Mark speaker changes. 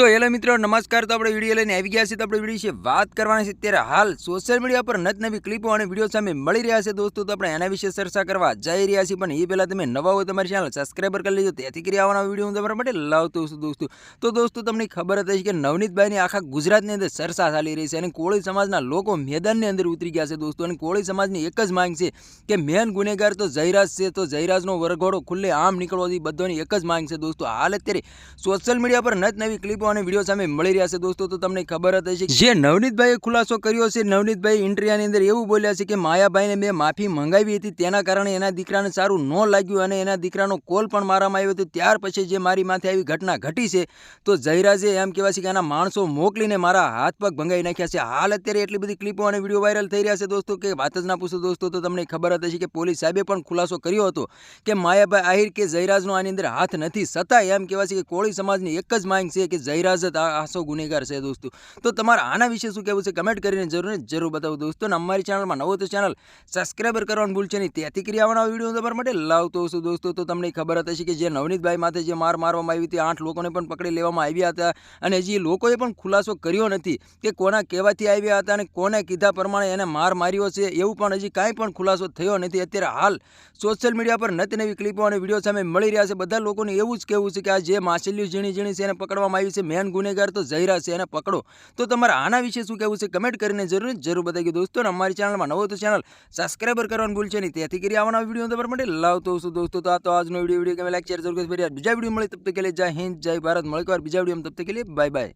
Speaker 1: તો હેલો મિત્રો નમસ્કાર। તો આપણે વિડીયો લઈને આવી ગયા છે। તો આપણે વિડીયો વિશે વાત કરવાની છે। ત્યારે હાલ સોશિયલ મીડિયા પર નવી ક્લિપો અને વિડીયો સામે મળી રહ્યા છે દોસ્તો। તો આપણે એના વિશે ચર્ચા કરવા જઈ રહ્યા છીએ, પણ એ પહેલાં તમે નવા હોય તમારી ચેનલ સબસ્ક્રાઈબર કરી લેજો, તેથી કરી આવવાના વિડીયો હું તમારા માટે લાવતો છું દોસ્તો। તો દોસ્તો તમને ખબર હતી કે નવનીતભાઈની આખા ગુજરાતની અંદર ચર્ચા ચાલી રહી છે અને કોળી સમાજના લોકો મેદાનની અંદર ઉતરી ગયા છે દોસ્તો। અને કોળી સમાજની એક જ માંગ છે કે મેન ગુનેગાર તો જયરાજ છે, તો જયરાજનો વરઘોડો ખુલ્લે આમ નીકળવો બધાની એક જ માંગ છે દોસ્તો। હાલ અત્યારે સોશિયલ મીડિયા પર નવી ક્લિપો અને વિડીયો સામે મળી રહ્યા છે દોસ્તો। તો તમને ખબર હતી જે નવનીતભાઈએ ખુલાસો કર્યો છે, નવનીતભાઈ ઇન્ટરવ્યુની અંદર એવું બોલ્યા છે કે માયાભાઈને મેં માફી મંગાવી હતી, તેના કારણે એના દીકરાને સારું ન લાગ્યું અને એના દીકરાનો કોલ પણ મારવામાં આવ્યો હતો। ત્યાર પછી જે મારી માથે આવી ઘટના ઘટી છે, તો જયરાજે એમ કહેવાય છે કે એના માણસો મોકલીને મારા હાથ પગ ભંગાવી નાખ્યા છે। હાલ અત્યારે એટલી બધી ક્લિપો અને વિડીયો વાયરલ થઈ રહ્યા છે દોસ્તો કે વાત જ ના પૂછો દોસ્તો। તો તમને ખબર હતી કે પોલીસ સાહેબે પણ ખુલાસો કર્યો હતો કે માયાભાઈ આહિર કે જયરાજનો આની અંદર હાથ નથી, છતાં એમ કહેવાય છે કે કોળી સમાજની એક જ માંગ છે કે જયરાજ જ આસો ગુનેગાર છે દોસ્તો। તો તમારે આના વિશે શું કહેવું છે કમેન્ટ કરીને જરૂર બતાવો દોસ્તો। અને અમારી ચેનલમાં નવો તો ચેનલ સબસ્ક્રાઈબર કરવાનું ભૂલશે નહીં, તેથી કરી આવવાના વિડીયો તમારા માટે લાવતો છું દોસ્તો। તો તમને ખબર હતી કે જે નવનીતભાઈ માથે જે મારવામાં આવી હતી, 8 લોકોને પણ પકડી લેવામાં આવ્યા હતા અને હજી લોકોએ પણ ખુલાસો કર્યો નથી કે કોના કહેવાથી આવ્યા હતા અને કોને કીધા પ્રમાણે એને માર્યો છે, એવું પણ હજી કાંઈ પણ ખુલાસો થયો નથી। અત્યારે હાલ સોશિયલ મીડિયા પર નવી ક્લિપો અને વિડીયો સામે મળી રહ્યા છે। બધા લોકોને એવું જ કહેવું છે કે આ જે માછલીઓ ઝીણી છે એને પકડવામાં આવી છે, મેન ગુનેગાર તો જયરાજ છે, એને પકડો। તો તમારે આના વિશે શું કહેવું છે કમેન્ટ કરીને જરૂર બતાવી દોસ્તો। અને અમારી ચેનલમાં નવો તો ચેનલ સબસ્ક્રાઈબર કરવાનું ભૂલશે નહીં, તેથી કરી આવવાના વિડીયો તમારા માટે લાવતો છું દોસ્તો। તો આ તો આજનો વિડીયો કે લાઈક શેર જરૂર કરી બીજા વિડીયો મળે તબ તક કે लिए जय हिंद जय भारत। મળે બીજા વિડીયો તબ તક કે लिए बाय बाय।